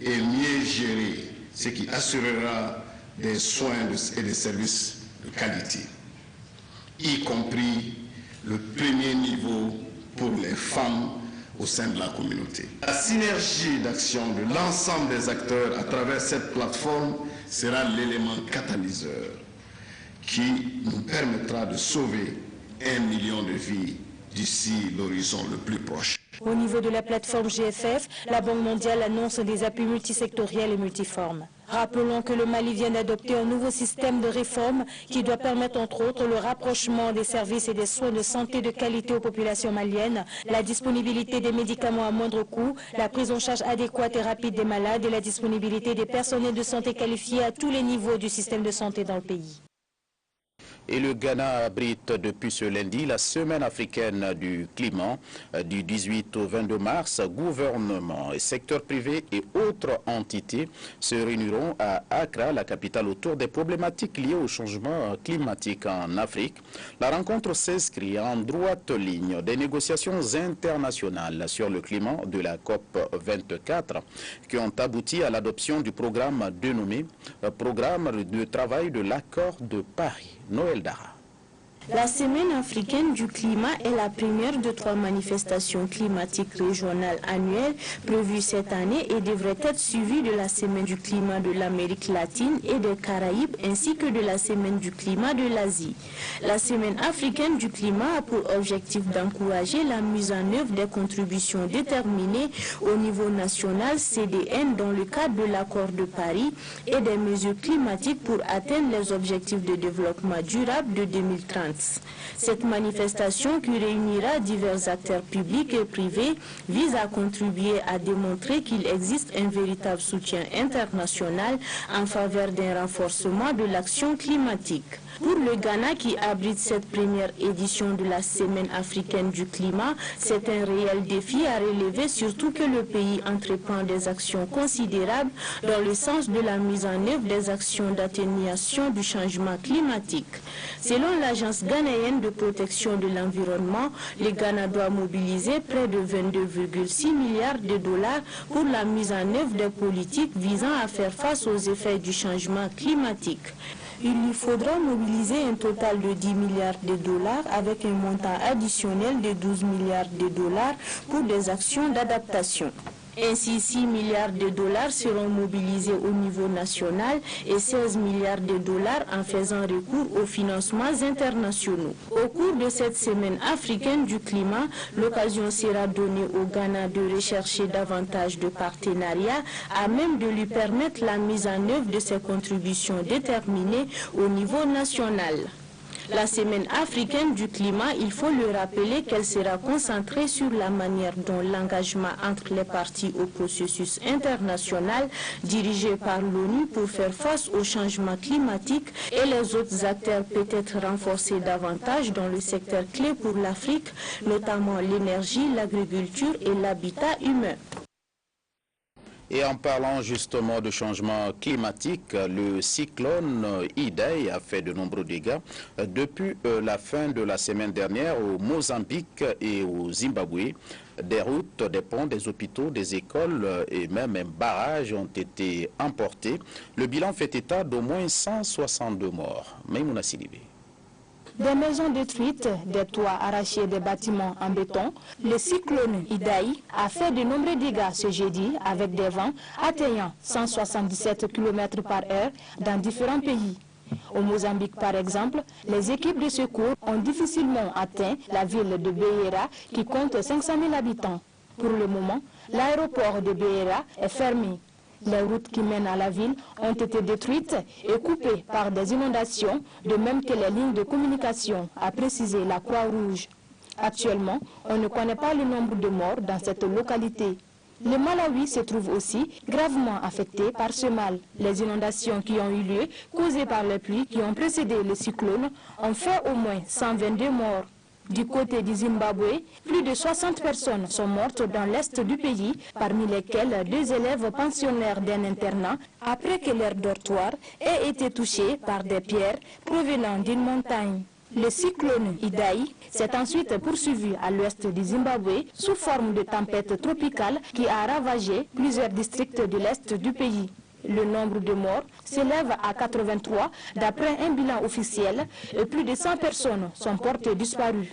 Et mieux gérer, ce qui assurera des soins et des services de qualité, y compris le premier niveau pour les femmes au sein de la communauté. La synergie d'action de l'ensemble des acteurs à travers cette plateforme sera l'élément catalyseur qui nous permettra de sauver 1 million de vies d'ici l'horizon le plus proche. Au niveau de la plateforme GFF, la Banque mondiale annonce des appuis multisectoriels et multiformes. Rappelons que le Mali vient d'adopter un nouveau système de réforme qui doit permettre entre autres le rapprochement des services et des soins de santé de qualité aux populations maliennes, la disponibilité des médicaments à moindre coût, la prise en charge adéquate et rapide des malades et la disponibilité des personnels de santé qualifiés à tous les niveaux du système de santé dans le pays. Et le Ghana abrite depuis ce lundi la semaine africaine du climat du 18 au 22 mars. Gouvernement et secteur privé et autres entités se réuniront à Accra, la capitale, autour des problématiques liées au changement climatique en Afrique. La rencontre s'inscrit en droite ligne des négociations internationales sur le climat de la COP 24 qui ont abouti à l'adoption du programme dénommé Programme de travail de l'accord de Paris. Noël Dara. La Semaine africaine du climat est la première de 3 manifestations climatiques régionales annuelles prévues cette année et devrait être suivie de la Semaine du climat de l'Amérique latine et des Caraïbes ainsi que de la Semaine du climat de l'Asie. La Semaine africaine du climat a pour objectif d'encourager la mise en œuvre des contributions déterminées au niveau national CDN dans le cadre de l'accord de Paris et des mesures climatiques pour atteindre les objectifs de développement durable de 2030. Cette manifestation, qui réunira divers acteurs publics et privés, vise à contribuer à démontrer qu'il existe un véritable soutien international en faveur d'un renforcement de l'action climatique. Pour le Ghana, qui abrite cette première édition de la Semaine africaine du climat, c'est un réel défi à relever, surtout que le pays entreprend des actions considérables dans le sens de la mise en œuvre des actions d'atténuation du changement climatique. Selon l'Agence ghanéenne de protection de l'environnement, le Ghana doit mobiliser près de 22,6 milliards de dollars pour la mise en œuvre des politiques visant à faire face aux effets du changement climatique. Il lui faudra mobiliser un total de 10 milliards de dollars avec un montant additionnel de 12 milliards de dollars pour des actions d'adaptation. Ainsi, 6 milliards de dollars seront mobilisés au niveau national et 16 milliards de dollars en faisant recours aux financements internationaux. Au cours de cette semaine africaine du climat, l'occasion sera donnée au Ghana de rechercher davantage de partenariats à même de lui permettre la mise en œuvre de ses contributions déterminées au niveau national. La Semaine africaine du climat, il faut le rappeler qu'elle sera concentrée sur la manière dont l'engagement entre les parties au processus international dirigé par l'ONU pour faire face au changement climatique et les autres acteurs peut être renforcé davantage dans le secteur clé pour l'Afrique, notamment l'énergie, l'agriculture et l'habitat humain. Et en parlant justement de changement climatique, le cyclone Idai a fait de nombreux dégâts depuis la fin de la semaine dernière au Mozambique et au Zimbabwe. Des routes, des ponts, des hôpitaux, des écoles et même un barrage ont été emportés. Le bilan fait état d'au moins 162 morts. Maïmouna Sidibé. Des maisons détruites, des toits arrachés, des bâtiments en béton, le cyclone Idai a fait de nombreux dégâts ce jeudi avec des vents atteignant 177 km/h dans différents pays. Au Mozambique, par exemple, les équipes de secours ont difficilement atteint la ville de Beira qui compte 500 000 habitants. Pour le moment, l'aéroport de Beira est fermé. Les routes qui mènent à la ville ont été détruites et coupées par des inondations, de même que les lignes de communication, a précisé la Croix-Rouge. Actuellement, on ne connaît pas le nombre de morts dans cette localité. Le Malawi se trouve aussi gravement affecté par ce mal. Les inondations qui ont eu lieu, causées par les pluies qui ont précédé le cyclone, ont fait au moins 122 morts. Du côté du Zimbabwe, plus de 60 personnes sont mortes dans l'est du pays, parmi lesquelles 2 élèves pensionnaires d'un internat, après que leur dortoir ait été touché par des pierres provenant d'une montagne. Le cyclone Idai s'est ensuite poursuivi à l'ouest du Zimbabwe sous forme de tempête tropicale qui a ravagé plusieurs districts de l'est du pays. Le nombre de morts s'élève à 83 d'après un bilan officiel et plus de 100 personnes sont portées disparues.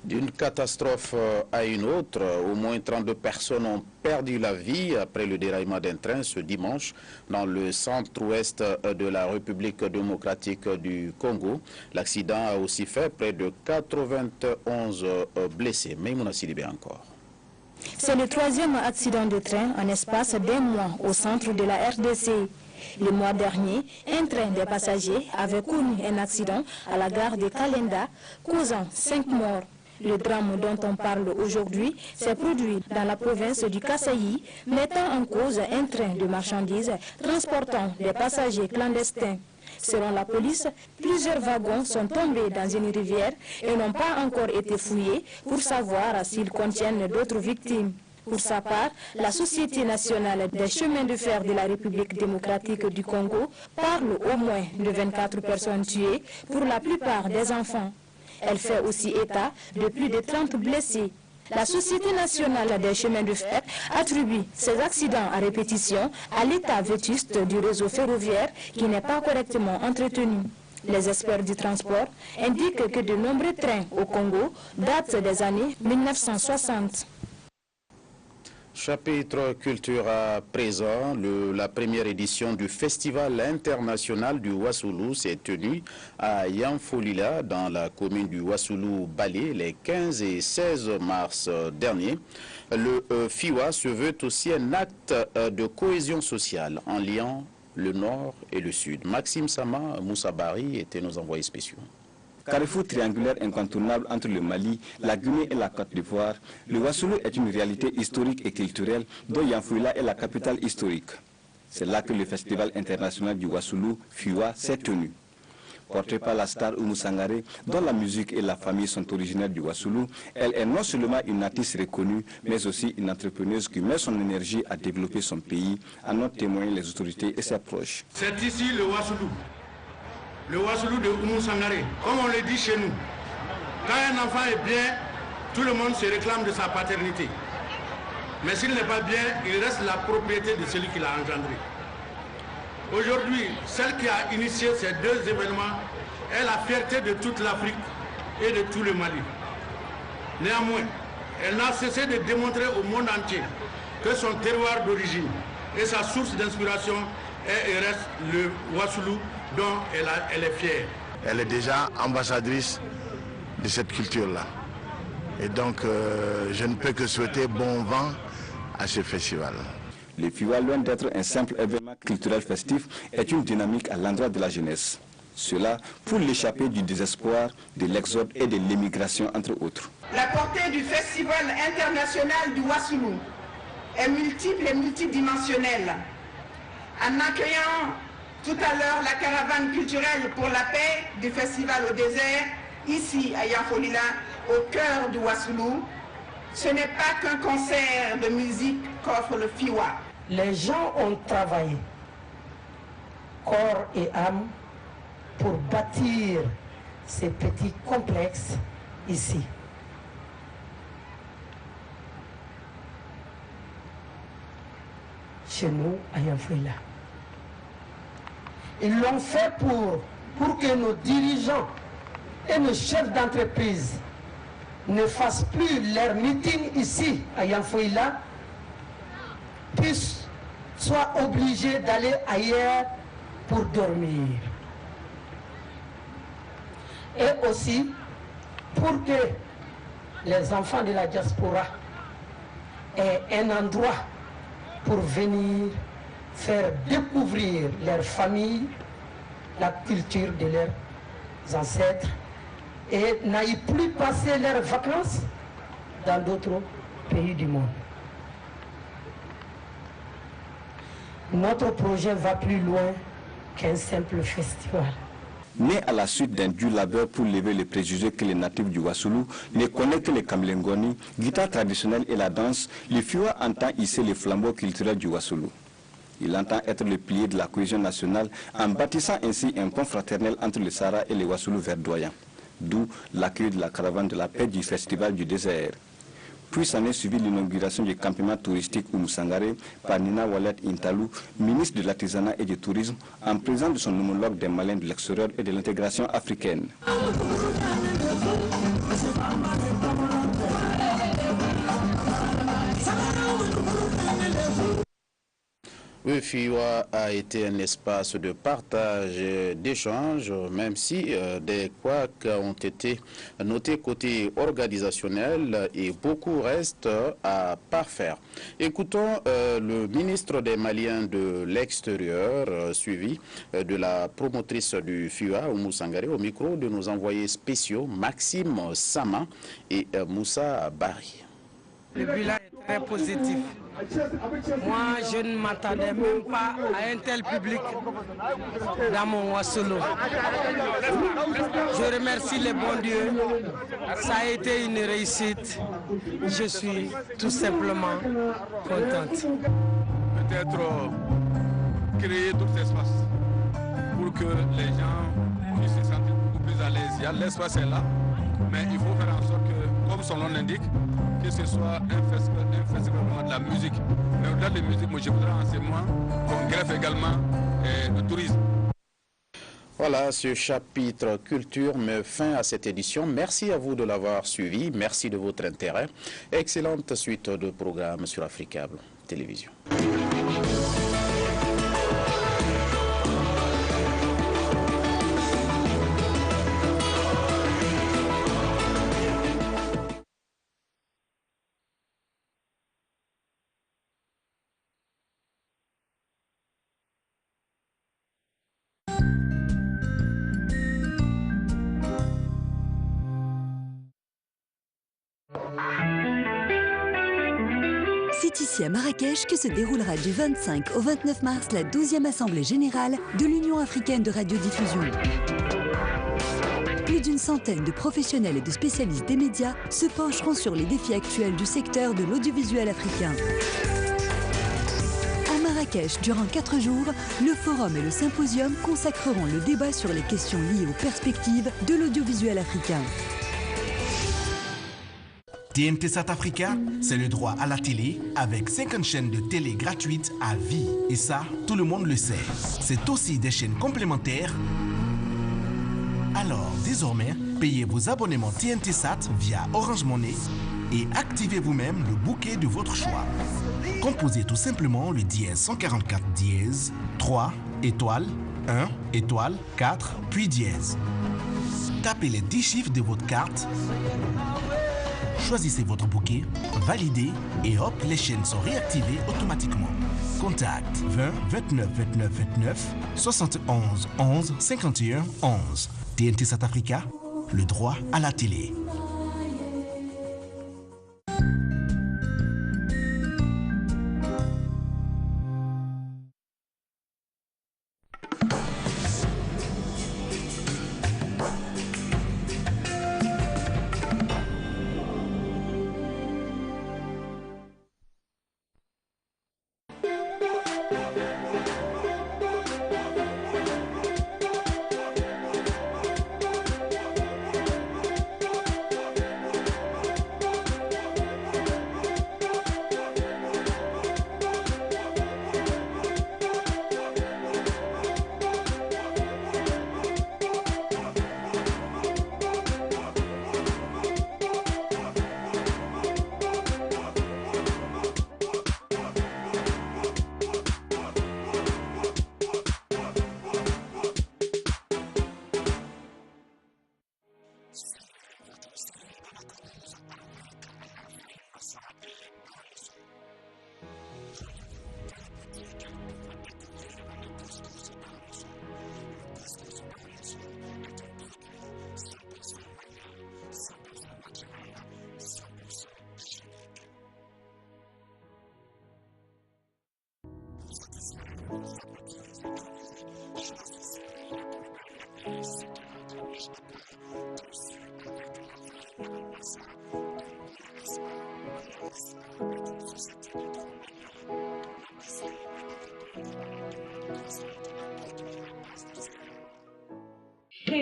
D'une catastrophe à une autre, au moins 32 personnes ont perdu la vie après le déraillement d'un train ce dimanche dans le centre-ouest de la République démocratique du Congo. L'accident a aussi fait près de 91 blessés. Maïmouna Sidibé encore. C'est le troisième accident de train en espace d'un mois au centre de la RDC. Le mois dernier, un train de passagers avait connu un accident à la gare de Kalenda, causant 5 morts. Le drame dont on parle aujourd'hui s'est produit dans la province du Kasaï, mettant en cause un train de marchandises transportant des passagers clandestins. Selon la police, plusieurs wagons sont tombés dans une rivière et n'ont pas encore été fouillés pour savoir s'ils contiennent d'autres victimes. Pour sa part, la Société nationale des chemins de fer de la République démocratique du Congo parle au moins de 24 personnes tuées, pour la plupart des enfants. Elle fait aussi état de plus de 30 blessés. La Société nationale des chemins de fer attribue ces accidents à répétition à l'état vétuste du réseau ferroviaire qui n'est pas correctement entretenu. Les experts du transport indiquent que de nombreux trains au Congo datent des années 1960. Chapitre culture à présent, la première édition du Festival international du Wassoulou s'est tenue à Yanfolila dans la commune du Wassoulou-Balé les 15 et 16 mars dernier. Le FIWA se veut aussi un acte de cohésion sociale en liant le Nord et le Sud. Maxime Sama, Moussa Bari étaient nos envoyés spéciaux. Carrefour triangulaire incontournable entre le Mali, la Guinée et la Côte d'Ivoire, le Wassoulou est une réalité historique et culturelle dont Yanfolila est la capitale historique. C'est là que le Festival international du Wassoulou, FIWA, s'est tenu. Portée par la star Oumou Sangaré, dont la musique et la famille sont originaires du Wassoulou, elle est non seulement une artiste reconnue, mais aussi une entrepreneuse qui met son énergie à développer son pays, en ont témoigné les autorités et ses proches. C'est ici le Wassoulou. Le Wassoulou de Oumou Sangaré, comme on le dit chez nous. Quand un enfant est bien, tout le monde se réclame de sa paternité. Mais s'il n'est pas bien, il reste la propriété de celui qui l'a engendré. Aujourd'hui, celle qui a initié ces deux événements est la fierté de toute l'Afrique et de tout le Mali. Néanmoins, elle n'a cessé de démontrer au monde entier que son terroir d'origine et sa source d'inspiration est et reste le Wassoulou, dont elle est fière. Elle est déjà ambassadrice de cette culture-là. Et donc, je ne peux que souhaiter bon vent à ce festival. Le FIWA, loin d'être un simple événement culturel festif, est une dynamique à l'endroit de la jeunesse. Cela pour l'échapper du désespoir, de l'exode et de l'émigration, entre autres. La portée du Festival international du Wassoulou est multiple et multidimensionnelle. En accueillant tout à l'heure la caravane culturelle pour la paix du Festival au désert, ici à Yanfolila, au cœur du Wassoulou, ce n'est pas qu'un concert de musique qu'offre le FIWA. Les gens ont travaillé, corps et âme, pour bâtir ces petits complexes ici. Chez nous, à Yanfolila. Ils l'ont fait pour que nos dirigeants et nos chefs d'entreprise ne fassent plus leur meeting ici à Yanfolila, puissent soient obligés d'aller ailleurs pour dormir. Et aussi pour que les enfants de la diaspora aient un endroit pour venir faire découvrir leur famille, la culture de leurs ancêtres, et n'aillent plus passer leurs vacances dans d'autres pays du monde. Notre projet va plus loin qu'un simple festival. Né à la suite d'un dur labeur pour lever les préjugés que les natifs du Wassoulou ne connaissent que les kamlengoni, guitare traditionnelle et la danse, le FIWA entend hisser les flambeaux culturels du Wassoulou. Il entend être le pilier de la cohésion nationale en bâtissant ainsi un pont fraternel entre le Sahara et les Wassoulous verdoyants. D'où l'accueil de la caravane de la paix du Festival du désert. Puis s'en est suivi l'inauguration du campement touristique Oumou Sangaré par Nina Wallet Intalou, ministre de l'Artisanat et du Tourisme, en présence de son homologue des Maliens de l'extérieur et de l'intégration africaine. Le FIWA a été un espace de partage, d'échange, même si des couacs ont été notés côté organisationnel et beaucoup reste à parfaire. Écoutons le ministre des Maliens de l'extérieur, suivi de la promotrice du FIWA, Oumou Sangaré, au micro de nos envoyés spéciaux Maxime Sama et Moussa Bari. Le bilan est très positif. Moi, je ne m'attendais même pas à un tel public dans mon Wassoulou. Je remercie les bons dieux. Ça a été une réussite. Je suis tout simplement contente. Peut-être créer tout cet espace pour que les gens puissent se sentir beaucoup plus à l'aise. L'espace est là, mais il faut faire en sorte que, comme son nom l'indique, que ce soit un festival de la musique. Mais au-delà de la musique, moi je voudrais en ce moment qu'on greffe également le tourisme. Voilà, ce chapitre culture met fin à cette édition. Merci à vous de l'avoir suivi. Merci de votre intérêt. Excellente suite de programmes sur Africable Télévision. C'est ici à Marrakech que se déroulera du 25 au 29 mars la 12e Assemblée Générale de l'Union Africaine de Radiodiffusion. Plus d'une centaine de professionnels et de spécialistes des médias se pencheront sur les défis actuels du secteur de l'audiovisuel africain. À Marrakech, durant 4 jours, le forum et le symposium consacreront le débat sur les questions liées aux perspectives de l'audiovisuel africain. TNT South Africa, c'est le droit à la télé avec 50 chaînes de télé gratuites à vie. Et ça, tout le monde le sait. C'est aussi des chaînes complémentaires. Alors, désormais, payez vos abonnements TNT Sat via Orange Money et activez vous-même le bouquet de votre choix. Composez tout simplement le dièse 144 dièse 3 étoile 1 étoile 4 puis dièse. Tapez les 10 chiffres de votre carte. Choisissez votre bouquet, validez et hop, les chaînes sont réactivées automatiquement. Contact 20 29 29 29 71 11 51 11. TNT South Africa, le droit à la télé.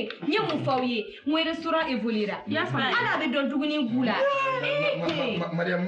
Écoutez, n'y a mon foyer, mon restaurant évoluera. Ala be don duguni gula. Maria,